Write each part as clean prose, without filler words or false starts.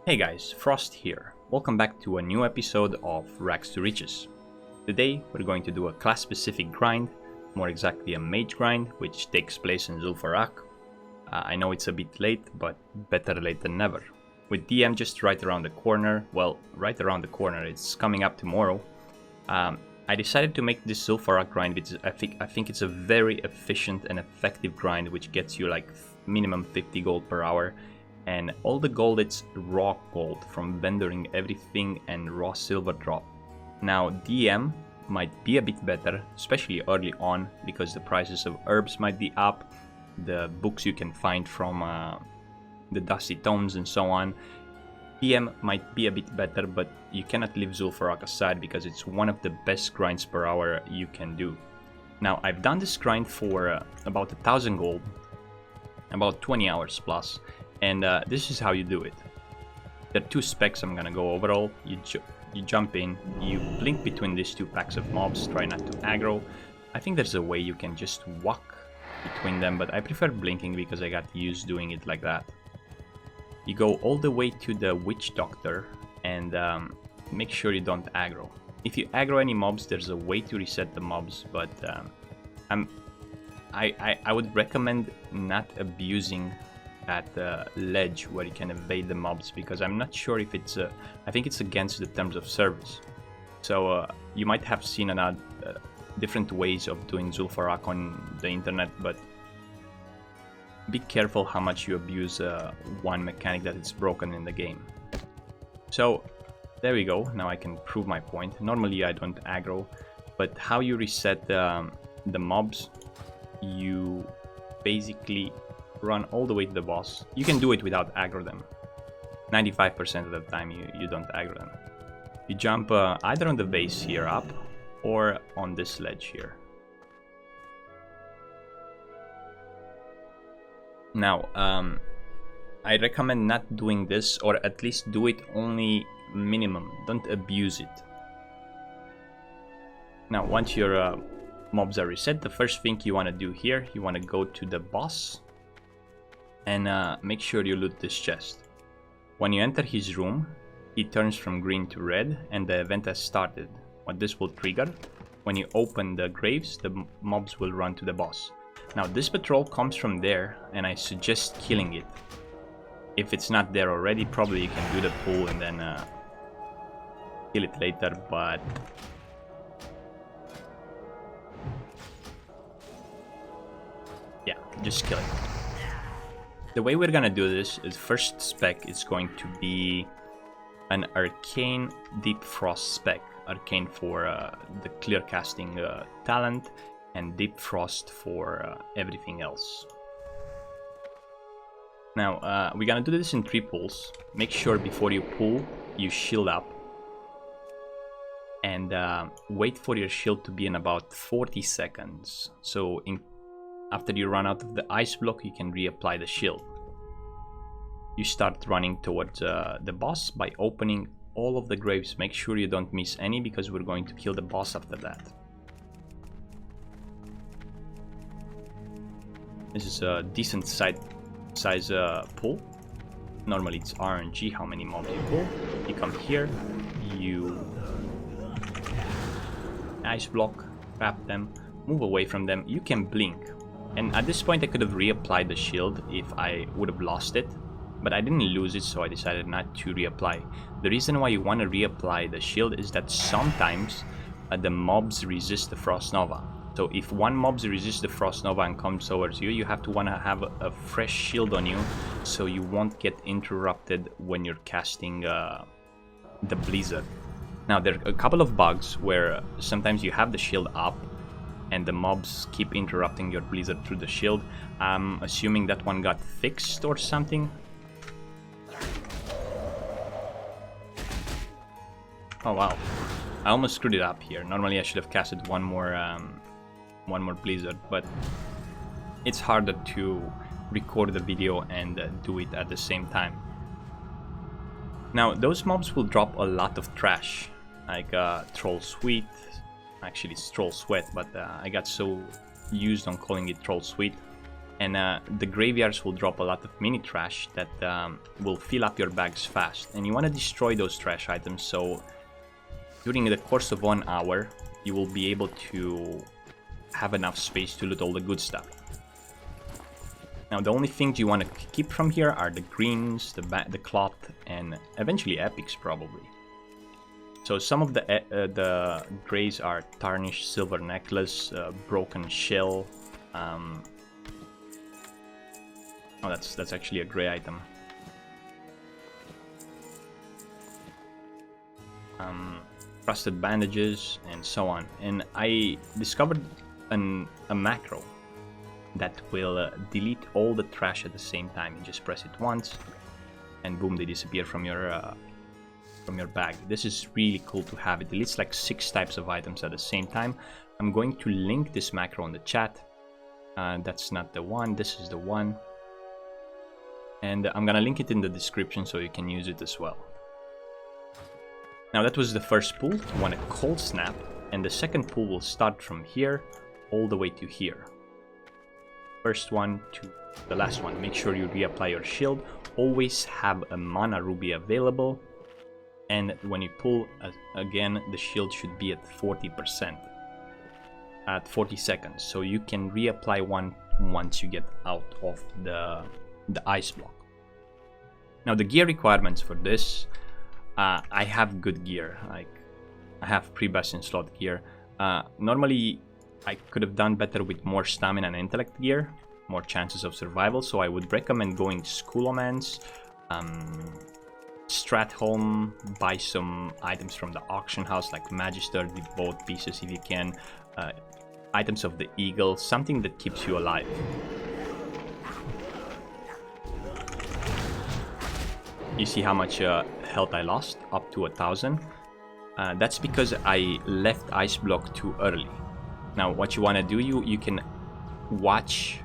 Hey guys, Frost here. Welcome back to a new episode of Rags to Riches. Today we're going to do a class specific grind, more exactly a mage grind, which takes place in Zul'Farrak. I know it's a bit late, but better late than never. With DM just right around the corner, well, right around the corner, it's coming up tomorrow. I decided to make this Zul'Farrak grind because I think it's a very efficient and effective grind which gets you like minimum 50 gold per hour. And all the gold, it's raw gold from vendoring everything and raw silver drop. Now DM might be a bit better, especially early on, because the prices of herbs might be up, the books you can find from the dusty tomes and so on. DM might be a bit better, but you cannot leave Zul'Farrak aside because it's one of the best grinds per hour you can do. Now I've done this grind for about 1000 gold, about 20 hours plus. And this is how you do it. There are two specs I'm gonna go over all. You jump in, you blink between these two packs of mobs, try not to aggro. I think there's a way you can just walk between them, but I prefer blinking because I got used doing it like that. You go all the way to the witch doctor and make sure you don't aggro. If you aggro any mobs, there's a way to reset the mobs, but I would recommend not abusing at the ledge where you can evade the mobs, because I'm not sure if it's I think it's against the terms of service. So you might have seen different ways of doing Zul'Farrak on the internet, but be careful how much you abuse one mechanic that is broken in the game. So there we go. Now I can prove my point. Normally I don't aggro, but how you reset the mobs, you basically run all the way to the boss. You can do it without aggro them. 95% of the time you don't aggro them. You jump either on the base here up or on this ledge here. Now I recommend not doing this, or at least do it only minimum. Don't abuse it. Now once your mobs are reset, the first thing you want to do here, you want to go to the boss and make sure you loot this chest. When you enter his room, he turns from green to red and the event has started. What this will trigger, when you open the graves, the mobs will run to the boss. Now this patrol comes from there and I suggest killing it. If it's not there already, probably you can do the pull and then kill it later, but yeah, just kill it. The way we're gonna do this is, first spec is going to be an arcane deep frost spec. Arcane for the clear casting talent, and deep frost for everything else. Now we're gonna do this in 3 pulls. Make sure before you pull you shield up and wait for your shield to be in about 40 seconds. So after you run out of the ice block, you can reapply the shield. You start running towards the boss by opening all of the graves. Make sure you don't miss any, because we're going to kill the boss after that. This is a decent size pull. Normally it's RNG how many mobs you pull. You come here, you ice block, trap them, move away from them. You can blink. And at this point I could have reapplied the shield if I would have lost it, but I didn't lose it, so I decided not to reapply. The reason why you want to reapply the shield is that sometimes the mobs resist the Frost Nova. So if one mob resists the Frost Nova and comes towards you, you have to want to have a fresh shield on you, so you won't get interrupted when you're casting the Blizzard. Now there are a couple of bugs where sometimes you have the shield up and the mobs keep interrupting your Blizzard through the shield. I'm assuming that one got fixed or something. Oh wow, I almost screwed it up here. Normally I should have casted one more Blizzard, but it's harder to record the video and do it at the same time. Now those mobs will drop a lot of trash, like Troll Sweet. Actually it's Troll Sweat, but I got so used on calling it Troll Sweet. And the graveyards will drop a lot of mini trash that will fill up your bags fast. And you want to destroy those trash items, so during the course of 1 hour, you will be able to have enough space to loot all the good stuff. Now the only things you want to keep from here are the greens, the cloth, and eventually epics probably. So some of the grays are tarnished silver necklace, broken shell. Oh, that's actually a gray item. Rusted bandages and so on. And I discovered a macro that will delete all the trash at the same time. You just press it once and boom, they disappear from your bag. This is really cool to have. It deletes like 6 types of items at the same time. I'm going to link this macro in the chat. That's not the one, this is the one. And I'm gonna link it in the description so you can use it as well. Now that was the first pull. You want a cold snap, and the second pull will start from here all the way to here. First one to the last one. Make sure you reapply your shield. Always have a mana ruby available. And when you pull again, the shield should be at 40%. At 40 seconds. So you can reapply one once you get out of the ice block. Now the gear requirements for this. I have good gear. Like I have pre-bastion slot gear. Normally I could have done better with more stamina and intellect gear, more chances of survival, so I would recommend going Schoolomance, Stratholm, buy some items from the auction house like Magister, Devote pieces if you can, items of the Eagle, something that keeps you alive. You see how much health I lost? Up to 1,000. That's because I left ice block too early. Now what you want to do, you can watch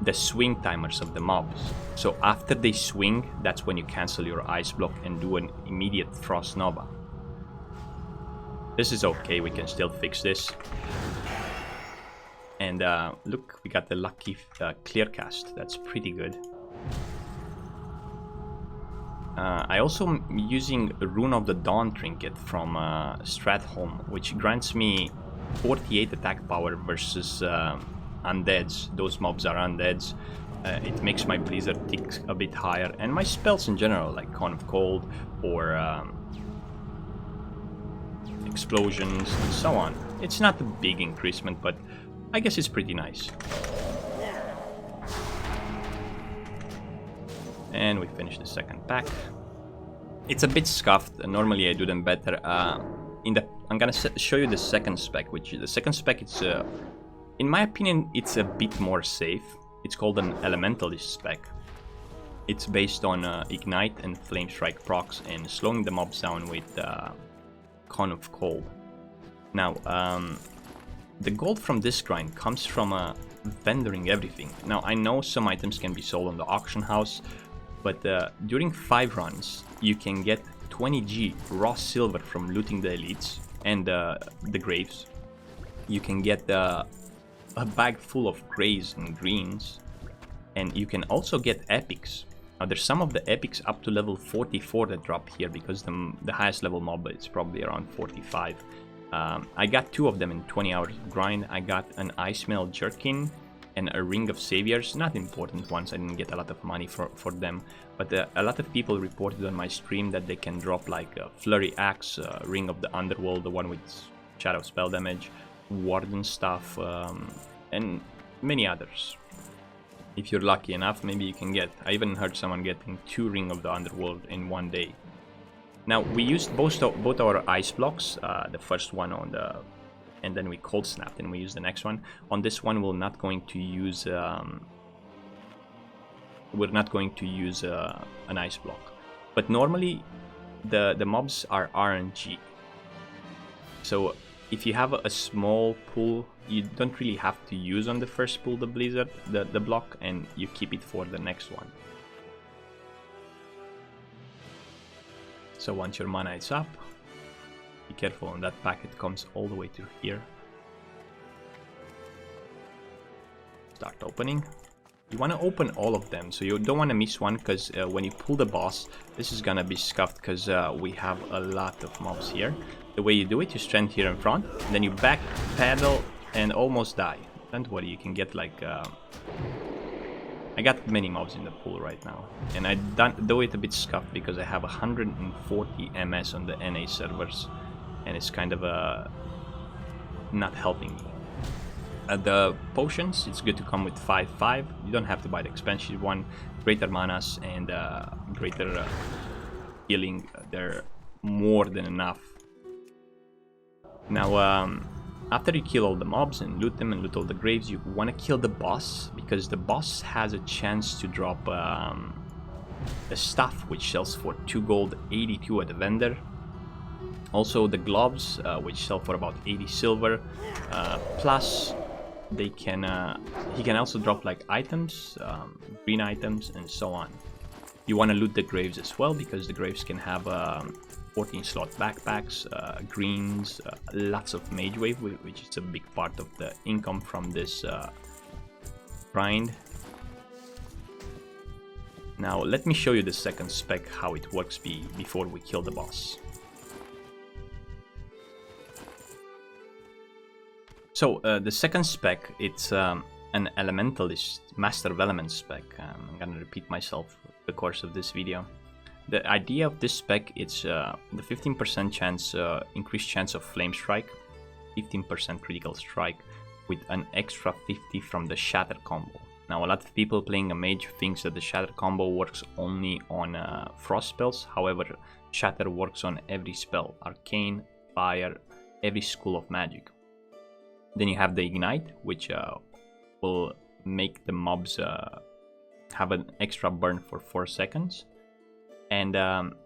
the swing timers of the mobs. So after they swing, that's when you cancel your ice block and do an immediate frost nova. This is okay, we can still fix this. And look, we got the lucky clear cast. That's pretty good. I also am using Rune of the Dawn trinket from Stratholm, which grants me 48 attack power versus undeads. Those mobs are undeads. It makes my blizzard tick a bit higher, and my spells in general, like Cone of Cold or explosions and so on. It's not a big increasement, but I guess it's pretty nice. And we finished the second pack. It's a bit scuffed. Normally I do them better. I'm gonna show you the second spec, which the second spec, it's in my opinion, it's a bit more safe. It's called an Elementalist spec. It's based on Ignite and Flame Strike procs and slowing the mobs down with Cone of Cold. Now, the gold from this grind comes from vendoring everything. Now, I know some items can be sold on the auction house, but during 5 runs, you can get 20g raw silver from looting the elites and the graves. You can get a bag full of grays and greens, and you can also get epics. Now there's some of the epics up to level 44 that drop here, because the highest level mob is probably around 45. I got 2 of them in 20 hours of grind. I got an Ice Mail Jerkin and a Ring of Saviors, not important ones. I didn't get a lot of money for them, but a lot of people reported on my stream that they can drop like a Flurry Axe, Ring of the Underworld, the one with Shadow Spell Damage, Warden stuff, and many others. If you're lucky enough, maybe you can get. I even heard someone getting 2 Ring of the Underworld in 1 day. Now we used both our ice blocks, the first one on the, and then we cold snapped and we used the next one. On this one we're not going to use an ice block, but normally the mobs are RNG. So if you have a small pool, you don't really have to use on the first pool the blizzard, the block, and you keep it for the next one. So once your mana is up, be careful on that packet comes all the way to here. Start opening. You want to open all of them, so you don't want to miss one, because when you pull the boss, this is gonna be scuffed, because we have a lot of mobs here. The way you do it, you stand here in front, then you back pedal and almost die. Don't worry, you can get like... I got many mobs in the pool right now, and I do it a bit scuffed because I have 140 MS on the NA servers, and it's kind of not helping me. The potions, it's good to come with 5/5. You don't have to buy the expensive one. Greater manas and greater healing, they're more than enough. Now, after you kill all the mobs and loot them and loot all the graves, you want to kill the boss, because the boss has a chance to drop the stuff, which sells for 2 gold, 82 at the vendor. Also the gloves, which sell for about 80 silver, plus they can he can also drop like items, green items, and so on. You want to loot the graves as well, because the graves can have 14 slot backpacks, greens, lots of mage wave, which is a big part of the income from this grind. Now let me show you the second spec, how it works before we kill the boss. So the second spec, it's an Elementalist Master of Elements spec. I'm gonna repeat myself in the course of this video. The idea of this spec, it's the 15% chance, increased chance of flame strike, 15% critical strike, with an extra 50 from the shatter combo. Now a lot of people playing a mage thinks that the shatter combo works only on frost spells. However, shatter works on every spell, arcane, fire, every school of magic. Then you have the ignite, which will make the mobs have an extra burn for 4 seconds. And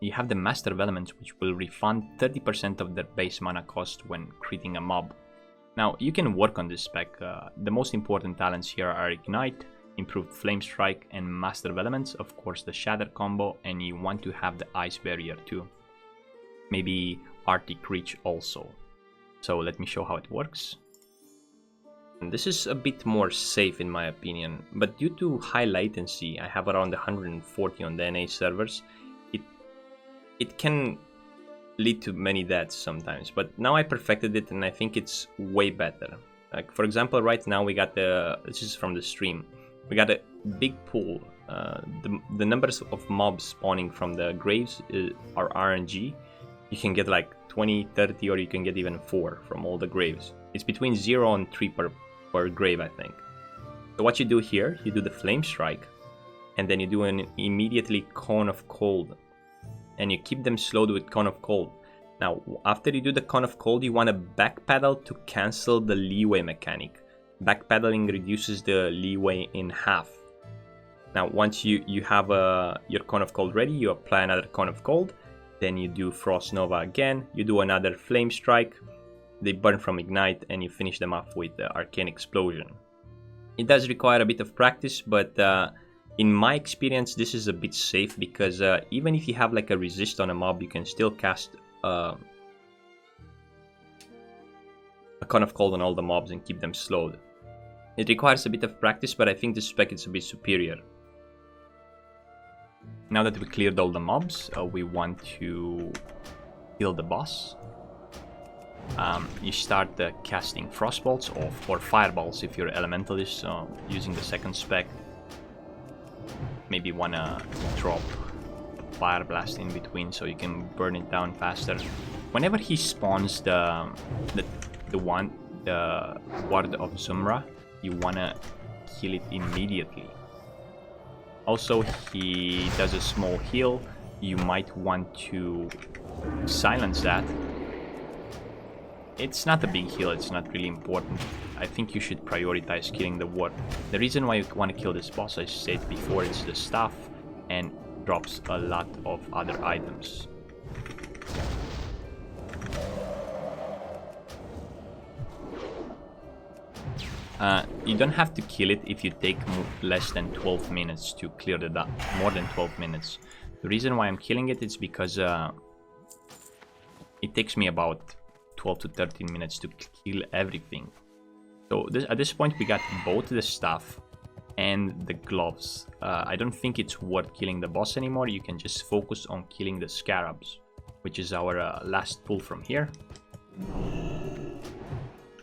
you have the Master of Elements, which will refund 30% of their base mana cost when critting a mob. Now, you can work on this spec. The most important talents here are Ignite, Improved Flame Strike, and Master of Elements. Of course, the Shatter combo, and you want to have the Ice Barrier too. Maybe Arctic Reach also. So let me show how it works. And this is a bit more safe in my opinion, but due to high latency, I have around 140 on the NA servers. It can lead to many deaths sometimes, but now I perfected it and I think it's way better. Like for example, right now we got this is from the stream, we got a big pool. The numbers of mobs spawning from the graves are RNG. You can get like 20, 30, or you can get even 4 from all the graves. It's between 0 and 3 per grave, I think. So what you do here, you do the flame strike, and then you do an immediately cone of cold, and you keep them slowed with cone of cold. Now, after you do the cone of cold, you want to backpedal to cancel the leeway mechanic. Backpedaling reduces the leeway in half. Now, once you have your cone of cold ready, you apply another cone of cold, then you do Frost Nova again, you do another flame strike, they burn from ignite, and you finish them off with the arcane explosion. It does require a bit of practice, but in my experience, this is a bit safe, because even if you have like a resist on a mob, you can still cast a cone of cold on all the mobs and keep them slowed. It requires a bit of practice, but I think this spec is a bit superior. Now that we cleared all the mobs, we want to kill the boss. You start casting frostbolts or fireballs if you're Elementalist, using the second spec. Maybe wanna drop fire blast in between so you can burn it down faster. Whenever he spawns the Ward of Zumra, you wanna kill it immediately. Also, he does a small heal. You might want to silence that. It's not a big heal, it's not really important. I think you should prioritize killing the ward. The reason why you want to kill this boss, I said before, it's the staff and drops a lot of other items. You don't have to kill it if you take less than 12 minutes to clear the dump. More than 12 minutes. The reason why I'm killing it is because it takes me about 12 to 13 minutes to kill everything. So at this point we got both the staff and the gloves. I don't think it's worth killing the boss anymore. You can just focus on killing the scarabs, which is our last pull from here.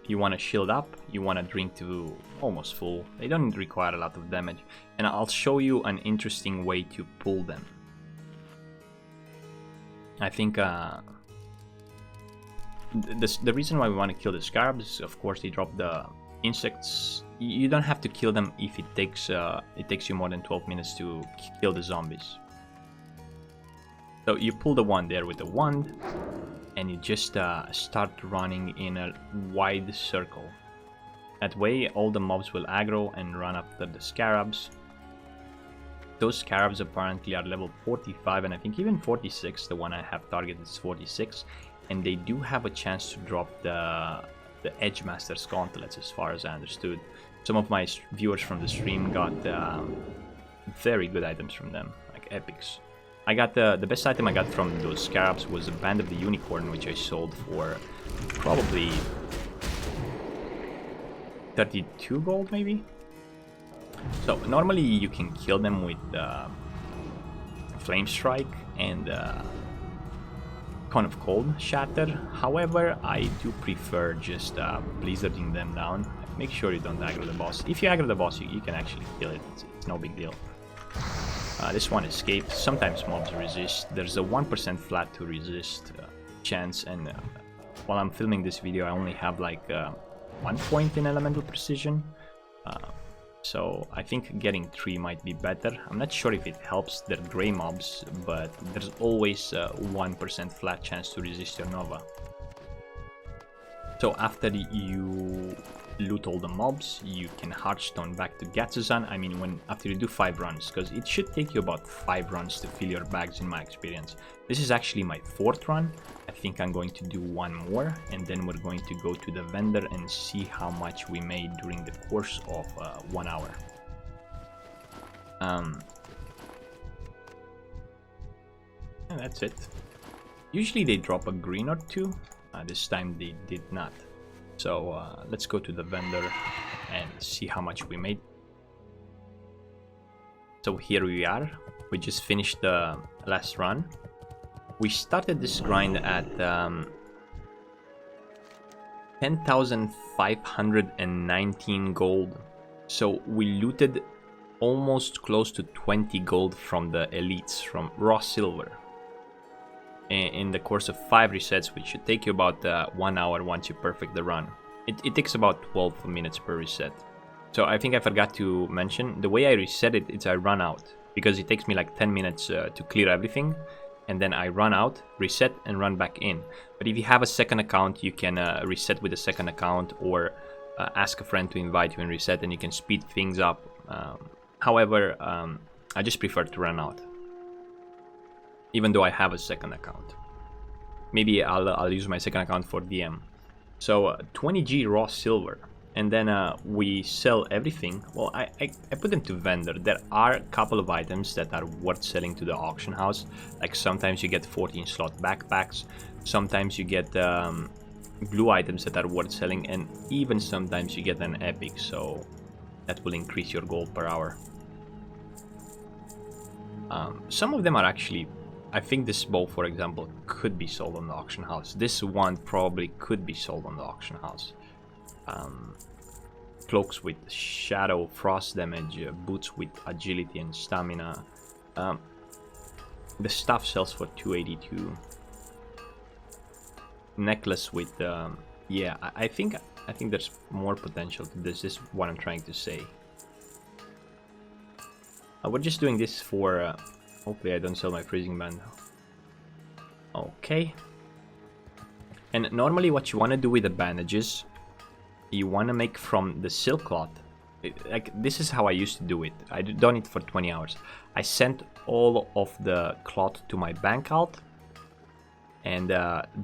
You want to shield up, you want to drink to almost full. They don't require a lot of damage, and I'll show you an interesting way to pull them. I think the reason why we want to kill the scarabs is, of course, they drop the insects. You don't have to kill them if it takes you more than 12 minutes to kill the zombies. So you pull the one there with the wand, and you just start running in a wide circle. That way all the mobs will aggro and run after the scarabs. Those scarabs apparently are level 45, and I think even 46. The one I have targeted is 46, and they do have a chance to drop the Edge Master's gauntlets, as far as I understood. Some of my viewers from the stream got very good items from them, like epics. I got the best item I got from those scarabs was a Band of the Unicorn, which I sold for probably 32 gold, maybe. So normally you can kill them with Flame Strike and Cone of Cold Shatter. However, I do prefer just blizzarding them down. Make sure you don't aggro the boss. If you aggro the boss, you can actually kill it. It's no big deal. This one escaped. Sometimes mobs resist. There's a 1% flat to resist chance, and while I'm filming this video, I only have like 1 point in elemental precision. So I think getting 3 might be better. I'm not sure if it helps their grey mobs, but there's always a 1% flat chance to resist your Nova. So after you loot all the mobs, you can Hearthstone back to Gatsuzan. I mean, after you do 5 runs, because it should take you about 5 runs to fill your bags in my experience. This is actually my 4th run. I think I'm going to do 1 more, and then we're going to go to the vendor and see how much we made during the course of 1 hour. And that's it. Usually they drop a green or 2. This time they did not. So let's go to the vendor and see how much we made. So here we are. We just finished the last run. We started this grind at 10,519 gold. So we looted almost close to 20 gold from the elites, from raw silver, in the course of 5 resets, which should take you about 1 hour once you perfect the run. It takes about 12 minutes per reset. So I think I forgot to mention, the way I reset it is I run out, because it takes me like 10 minutes to clear everything, and then I run out, reset, and run back in. But if you have a second account, you can reset with a second account, or ask a friend to invite you and reset, and you can speed things up. However, I just prefer to run out, even though I have a second account. Maybe I'll use my second account for DM. So 20G raw silver, and then we sell everything. Well, I put them to vendor. There are a couple of items that are worth selling to the auction house. Like sometimes you get 14 slot backpacks, sometimes you get blue items that are worth selling, and even sometimes you get an epic, so that will increase your gold per hour. Some of them are actually, I think this bow, for example, could be sold on the auction house. This one probably could be sold on the auction house. Cloaks with shadow, frost damage, boots with agility and stamina. The stuff sells for 282. Necklace with, yeah, I think there's more potential to this. This is what I'm trying to say. We're just doing this for. Hopefully I don't sell my freezing band. Okay. And normally what you want to do with the bandages, you want to make from the silk cloth. Like, this is how I used to do it. I done it for 20 hours. I sent all of the cloth to my bank alt, and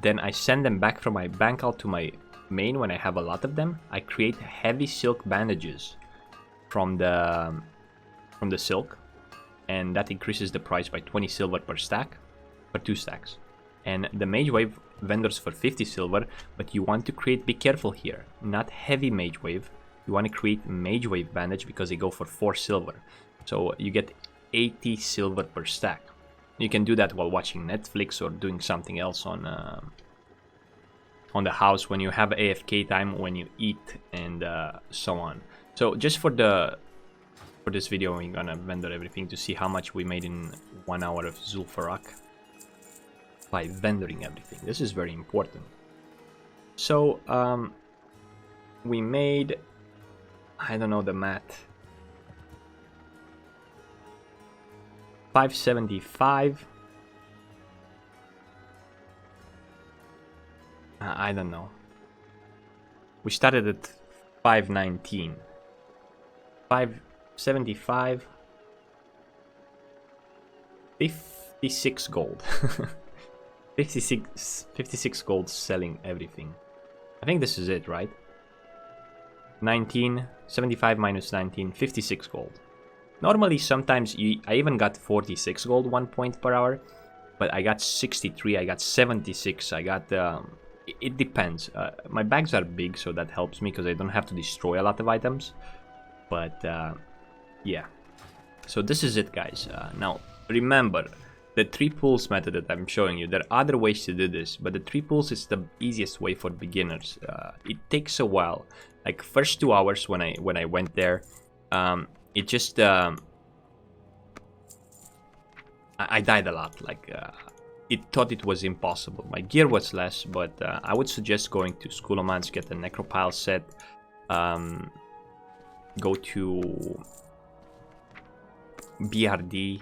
then I send them back from my bank alt to my main when I have a lot of them. I create heavy silk bandages from the silk, and that increases the price by 20 silver per stack, for 2 stacks. And the Mage Wave vendors for 50 silver, but you want to create, be careful here, not heavy Mage Wave, you want to create Mage Wave Bandage because they go for 4 silver. So you get 80 silver per stack. You can do that while watching Netflix or doing something else on the house when you have AFK time, when you eat, and so on. So just for this video, we're gonna vendor everything to see how much we made in 1 hour of Zul'Farrak by vendoring everything. This is very important. So we made, I don't know the math, 575. I don't know. We started at 519. 575. 56 gold. 56 gold selling everything. I think this is it, right? 19, 75 minus 19, 56 gold. Normally, sometimes I even got 46 gold 1 point per hour, but I got 63, I got 76, I got... it depends. My bags are big, so that helps me because I don't have to destroy a lot of items. But, yeah. So this is it, guys. Now, remember, the 3 pulls method that I'm showing you, there are other ways to do this, but the 3 pulls is the easiest way for beginners. It takes a while. Like, first 2 hours when I went there, it just... I died a lot. Like, it thought it was impossible. My gear was less, but I would suggest going to Schoolomance, get the Necropile set, go to BRD,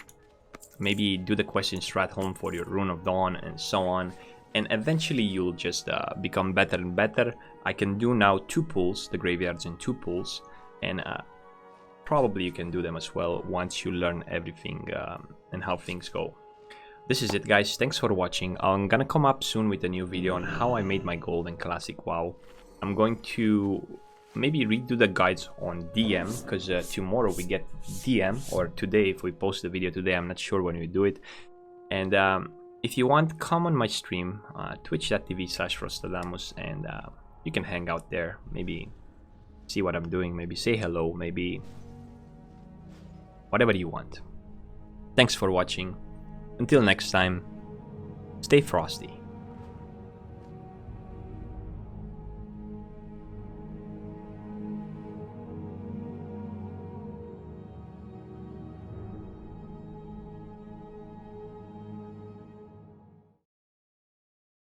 maybe do the quest in Stratholme for your Rune of Dawn, and so on. And eventually you'll just become better and better. I can do now 2 pulls, the graveyards in 2 pulls, and probably you can do them as well once you learn everything and how things go. This is it, guys. Thanks for watching. I'm gonna come up soon with a new video on how I made my gold in Classic WoW. I'm going to maybe redo the guides on DM, because tomorrow we get DM, or today if we post the video today, I'm not sure when we do it. And if you want, come on my stream, twitch.tv/Frostadamus, and you can hang out there, maybe see what I'm doing, maybe say hello, maybe whatever you want. Thanks for watching. Until next time, stay frosty.